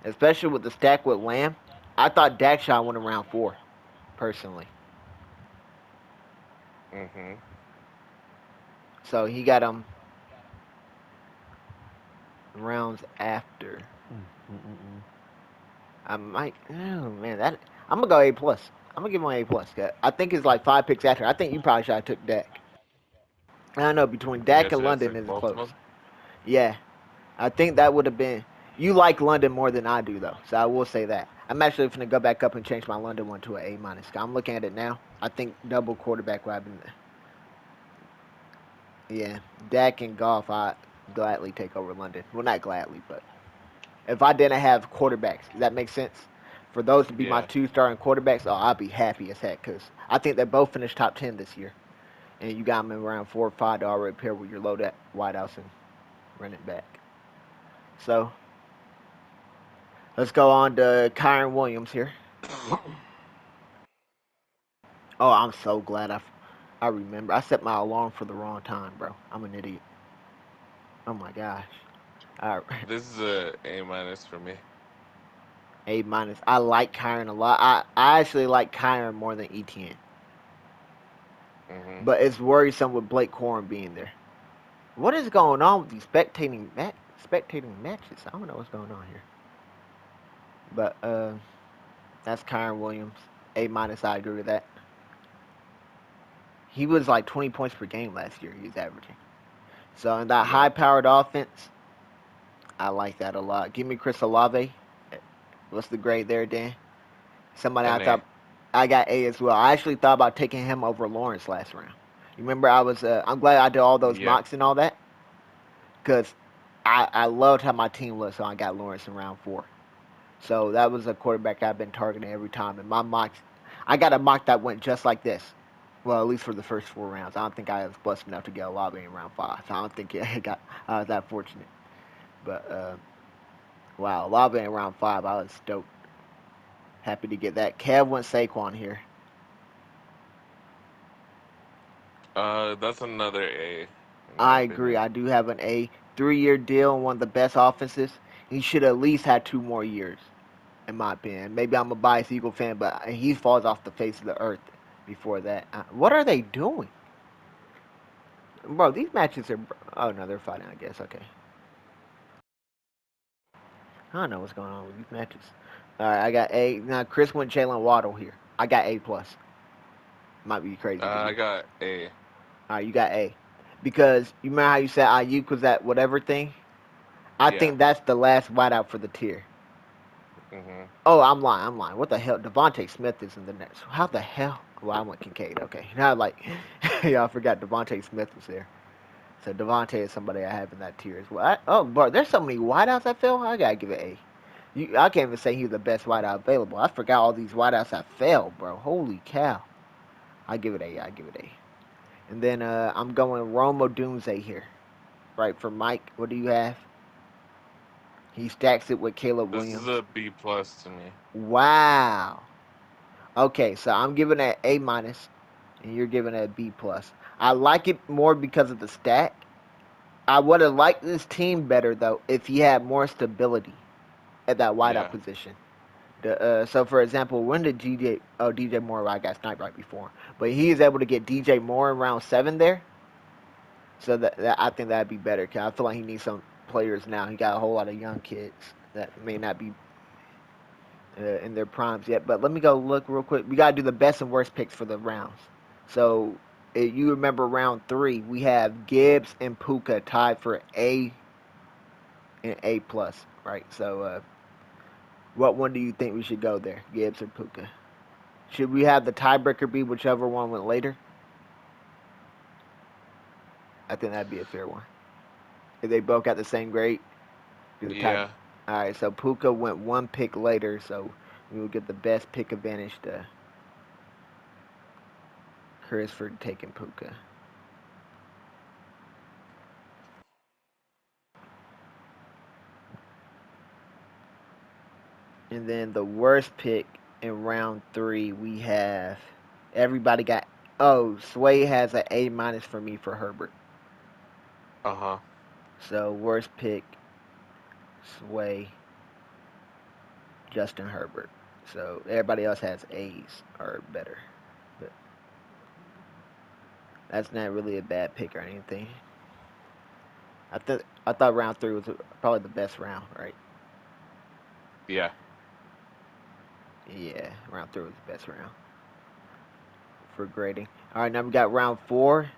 Especially with the stack with Lamb, I thought Dak shot went around 4, personally. Mm-hmm. So he got rounds after. Mm-mm-mm. I might. Oh man, that I'm gonna go A plus. I'm gonna give him an A plus. I think it's like 5 picks after. I think you probably should have took Dak. I don't know, between You think I Dak and should have London took is both of close. them? Yeah, I think that would have been. You like London more than I do though, so I will say that. I'm actually gonna go back up and change my London one to an A minus. I'm looking at it now. I think double quarterback would have been. Yeah, Dak and Goff, I gladly take over London. Well, not gladly, but if I didn't have quarterbacks, does that make sense? For those to be my Yeah. two starting quarterbacks, oh, I'd be happy as heck because I think they both finished top 10 this year. And you got them in around 4 or 5 to already pair with your low that wideouts and run it back. So let's go on to Kyron Williams here. Oh, I'm so glad I remember. I set my alarm for the wrong time, bro. I'm an idiot. Oh my gosh. All right. This is a A minus for me. A minus. I like Kyron a lot. I actually like Kyron more than ETN. Mm-hmm. But it's worrisome with Blake Corum being there. What is going on with these spectating matches? I don't know what's going on here. But that's Kyron Williams. A minus. I agree with that. He was like 20 points per game last year. He was averaging. So in that Yeah. high-powered offense, I like that a lot. Give me Chris Olave. What's the grade there, Dan? Somebody I An A. thought I got A as well. I actually thought about taking him over Lawrence last round. You remember I was. I'm glad I did all those Yeah. mocks and all that because I loved how my team looked. So I got Lawrence in round 4. So that was a quarterback I've been targeting every time. And my mocks, I got a mock that went just like this. Well, at least for the first 4 rounds. I don't think I was blessed enough to get a lobby in round 5. So I don't think it got I was that fortunate. But wow, lobby in round 5, I was stoked. Happy to get that. Kev went Saquon here. That's another A, in my I agree. opinion. I do have an A 3-year deal and one of the best offenses. He should at least have 2 more years, in my opinion. Maybe I'm a biased Eagle fan, but he falls off the face of the earth before that. What are they doing, bro? These matches are. Oh no, they're fighting. I guess. Okay. I don't know what's going on with these matches. All right, I got A. Now Chris went Jalen Waddle here. I got A plus. Might be crazy to I you. got A. All right, you got A because you remember how you said Ayuk was that whatever thing. I Yeah. think that's the last wideout for the tier. Mm-hmm. Oh, I'm lying. I'm lying. What the hell? Devontae Smith is in the next. How the hell? Well, I went Kincaid. Okay. Now, like, yeah, I forgot Devontae Smith was there. So Devontae is somebody I have in that tier as well. Oh, bro, there's so many wideouts I feel. I gotta give it A. I can't even say he's the best wideout available. I forgot all these wideouts I failed, bro. Holy cow. I give it A. I give it A. And then I'm going Rome Odunze here. Right, for Mike. What do you have? He stacks it with Caleb This is Williams. a B plus to me. Wow. Okay, so I'm giving it A minus, and you're giving it a B plus. I like it more because of the stack. I would have liked this team better though if he had more stability at that wideout Yeah. position. So for example, when did DJ Moore? I got sniped right before, but he is able to get DJ Moore in round 7 there. So that I think that'd be better. Cause I feel like he needs some players now. He got a whole lot of young kids that may not be in their primes yet. But let me go look real quick. We gotta do the best and worst picks for the rounds. So you remember round 3, we have Gibbs and Puka tied for A and A plus, right? So, what one do you think we should go there, Gibbs or Puka? Should we have the tiebreaker be whichever one went later? I think that'd be a fair one. If they both got the same grade, do the tie. Yeah. All right, so Puka went one pick later, so we will get the best pick advantage to Chris for taking Puka. And then the worst pick in round three, we have everybody got. Oh, Sway has an A minus for me for Herbert. Uh huh. So worst pick, Sway, Justin Herbert. So everybody else has A's or better. But that's not really a bad pick or anything. I thought round three was probably the best round, right? Yeah. Yeah, round three was the best round for grading. All right, now we got round four.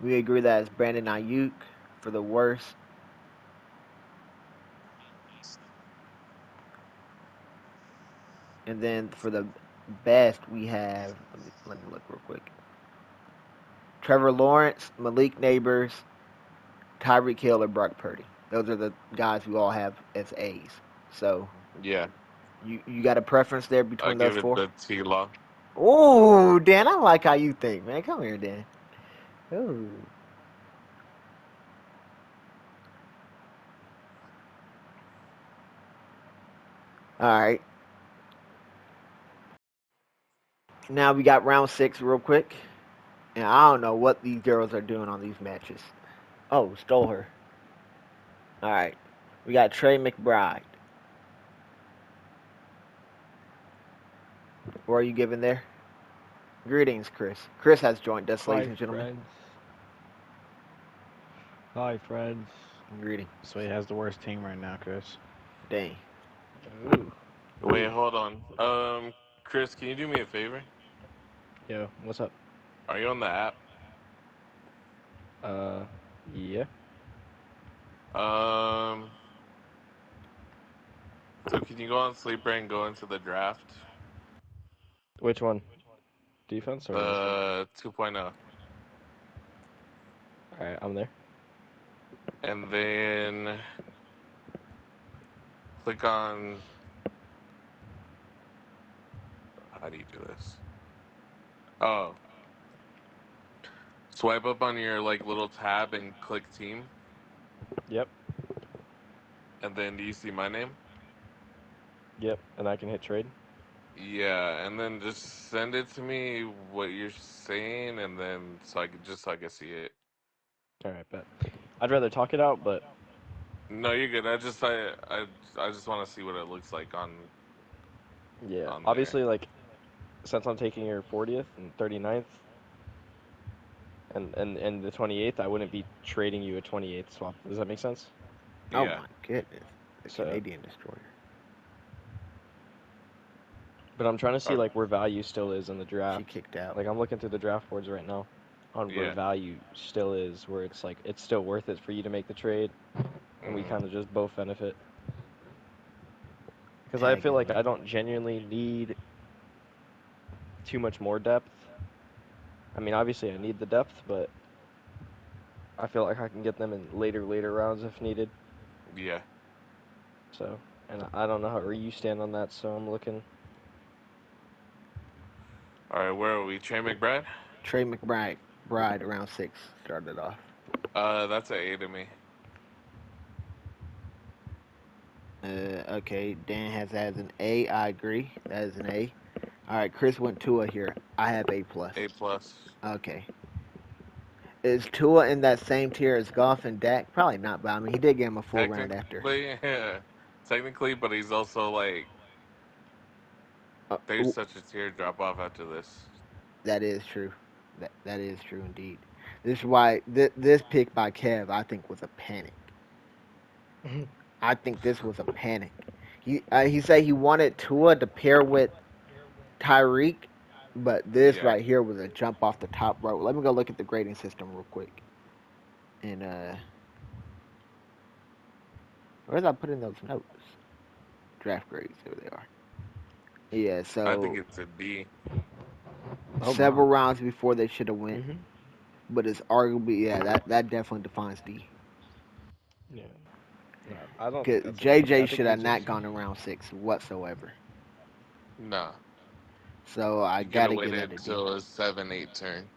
We agree that it's Brandon Ayuk for the worst. And then for the best, we have. Let me look real quick. Trevor Lawrence, Malik Neighbors, Tyreek Hill, or Brock Purdy. Those are the guys we all have as A's. So Yeah. you got a preference there I between those give it four? the T Law. Oh, Dan, I like how you think, man. Come here, Dan. Ooh. All right. Now we got round six real quick. And I don't know what these girls are doing on these matches. Oh, stole her. All right. We got Trey McBride. What are you giving there? Greetings, Chris. Chris has joined us, ladies Hi, and gentlemen. friends. Hi, friends. Greeting. Sway has the worst team right now, Chris. Dang. Ooh. Wait, hold on. Chris, can you do me a favor? Yo, what's up? Are you on the app? Uh, yeah. Um, so can you go on Sleeper and go into the draft? Which one? Defense or this one? 2.0. Alright, I'm there. And then click on, how do you do this? Oh, swipe up on your like little tab and click team. Yep, And then do you see my name? yep. And I can hit trade. Yeah, and then just send it to me what you're saying, and then so I can see it. Alright, bet. I'd rather talk it out, but No, you're good. I just want to see what it looks like yeah. on there. Obviously, like, since I'm taking your 40th and 39th and the 28th, I wouldn't be trading you a 28th swap. Does that make sense? Oh Yeah. my goodness. The So, Canadian destroyer. but I'm trying to see, Uh, like, where value still is in the She draft. kicked out. Like, I'm looking through the draft boards right now on where yeah. value still is, where it's like, it's still worth it for you to make the trade, and we Hmm. kind of just both benefit. Because I feel Tagging like me. I don't genuinely need too much more depth. I mean, obviously I need the depth, but I feel like I can get them in later rounds if needed. Yeah. So, and I don't know how you stand on that, so I'm looking. All right. Where are we? Trey McBride. Trey McBride. Bride around six started off. That's an A to me. Okay, Dan has as an A. I agree. That is an A. All right, Chris went Tua here. I have A plus. A plus. Okay. Is Tua in that same tier as Goff and Dak? Probably not, but I mean he did give him a full round after. Technically, yeah. Technically, but he's also like Uh, there's such a tear drop off after this. that is true. That is true indeed. This is why this pick by Kev I think was a panic. I think this was a panic. He said he wanted Tua to pair with Tyreek, but this Yeah. right here was a jump off the top rope. Let me go look at the grading system real quick. And Where did I put in those notes? Draft grades. There they are. Yeah. I think So it's a D. Oh my. several rounds before they should have went, Mhm. but it's arguably that definitely defines D. Yeah. No, I don't think Cause that's a D. I JJ think should he's have just not gone to round 6 whatsoever. Nah, So I he could have gotta give that waited a D. till a 7-8 turn.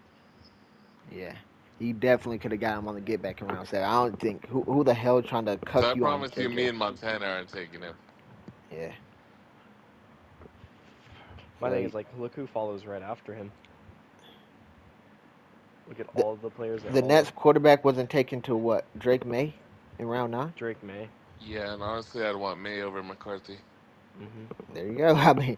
Yeah. He definitely could have got him on the get back in round 7. I don't think who the hell trying to So cuck I you on promise you, me JJ. and Montana aren't taking him. Yeah. my thing So is like look who follows right after him. Look at the all the players that the follow. Nets quarterback wasn't taken to what? Drake May in round 9. Drake May. Yeah, and honestly, I'd want May over McCarthy. Mhm. There you go. I mean,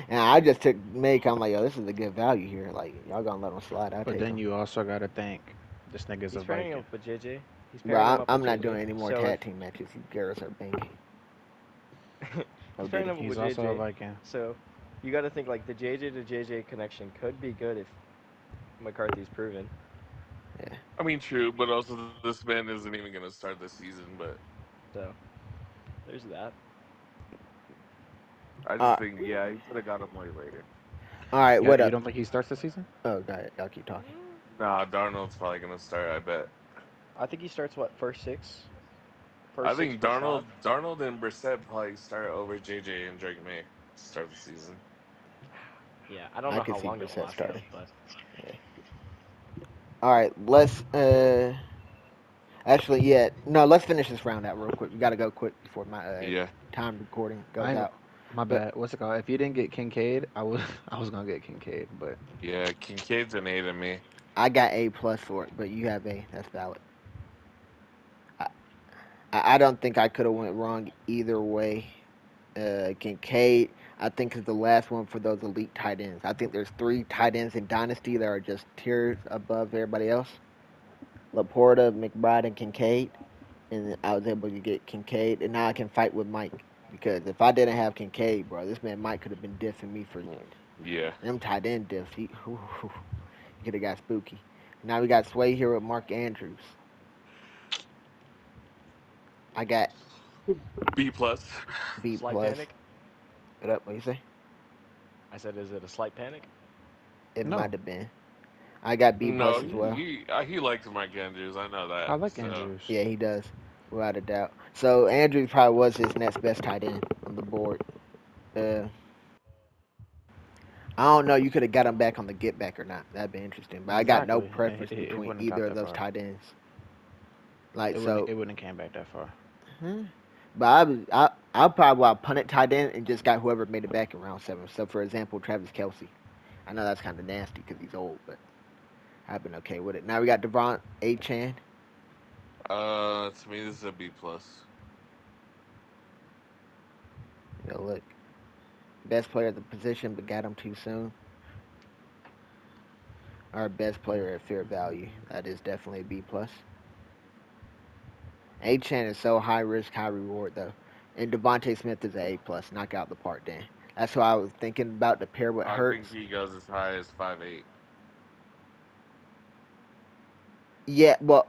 and I just took May. I'm like, yo, this is a good value here. Like, y'all gonna let him slide? I But take then him. you also gotta think this nigga's a He's pairing him Viking. up with JJ. He's Bro, pairing him up I'm with not JJ. doing any more So if tag team matches. You girls are banking. Oh, he's did pairing he? him up He's with also a JJ, Viking. so you got to think like the JJ to JJ connection could be good if McCarthy's proven. Yeah. I mean, true, but also this man isn't even going to start the season. But So there's that. I just Uh, think, yeah, he should have got him way later. all right. Yeah, What you up? don't think he starts the season? Oh, got it. Y'all keep talking. Mm, Nah, Darnold's probably going to start. I bet. I think he starts what first six, I first six, think first five. Darnold and Brissett probably start over JJ and Drake May to start the season. Yeah, I don't I know can how see long it'll Brissett last though, starting. but Yeah. All right. Let's. Actually, yeah. No, let's finish this round out real quick. We gotta go quick before my Yeah. time recording goes I ain't, out. my But bad. What's it called? If you didn't get Kincaid, I was I was gonna get Kincaid, but Yeah, Kincaid's an A to me. I got A plus for it. But you have A. That's valid. I I don't think I could have went wrong either way. Kincaid, I think, is the last one for those elite tight ends. I think there's 3 tight ends in Dynasty that are just tiers above everybody else. Laporta, McBride, and Kincaid. And I was able to get Kincaid, and now I can fight with Mike. Because if I didn't have Kincaid, bro, this man Mike could have been diffing me for Yeah. them tight end diffs. He could have got spooky. Now we got Sway here with Mark Andrews. I got B plus. B slight plus. panic. What up? What you say? I said, is it a slight panic? It no. might have been. I got B No, plus as well. he likes Mark Andrews. I know I that. like So Andrews. Yeah, he does, without a doubt. So Andrews probably was his next best tight end on the board. Uh, I don't know. You could have got him back on the get back or not. That'd be interesting. But I got no Exactly. preference It between wouldn't have got either of that those far. tight ends. Like so, It wouldn't have came back that far. hmm. But I probably would punt it tight end and just got whoever made it back in round 7. So for example, Travis Kelsey. I know that's kind of nasty because he's old, but I've been okay with it. Now we got Devon A. Chan. to me this is a B plus. Look, best player at the position, but got him too soon. Our best player at fair value. That is definitely a B plus. A-Chan is so high risk, high reward though. And Devontae Smith is an A plus. Knock out the park, Dan. That's why I was thinking about the pair with I think Hurts. he goes as high as 5'8". Yeah, well,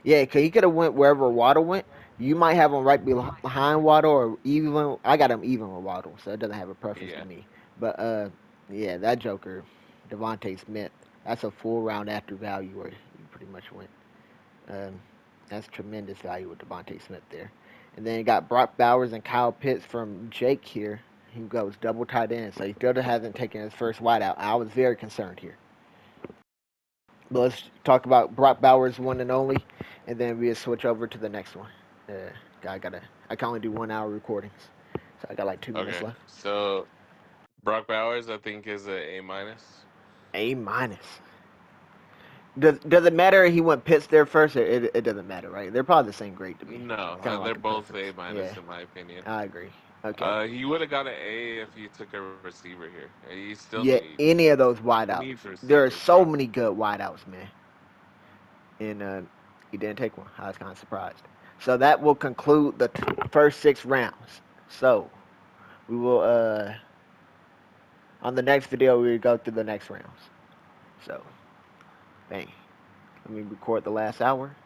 yeah, cause he could have went wherever Waddle went. You might have him right behind Waddle or even. I got him even with Waddle, so it doesn't have a preference to Yeah. me. But yeah, that Joker, Devontae Smith, that's a full round after value where you pretty much went. Um, that's tremendous value with Devontae Smith there. And then you got Brock Bowers and Kyle Pitts from Jake here. He goes double tight end, so he still hasn't taken his first wideout. I was very concerned here. But let's talk about Brock Bowers one and only, and then we'll switch over to the next one. I can only do 1 hour recordings, so I got like 2 minutes Okay. left. So Brock Bowers, I think, is a A minus. A minus. Does it matter if he went Pitts there first? Or it doesn't matter, right? They're probably the same grade to me. No, It's kind of they're like a both preference. A Yeah, minus in my opinion. I agree. Okay. He would have got an A if he took a receiver here. He still Yeah, need any of those he wideouts. needs There are receivers, so bro. many good wideouts, man. And he didn't take one. I was kind of surprised. So that will conclude the first 6 rounds. So we will on the next video we will go through the next rounds. So bang. Let me record the last hour.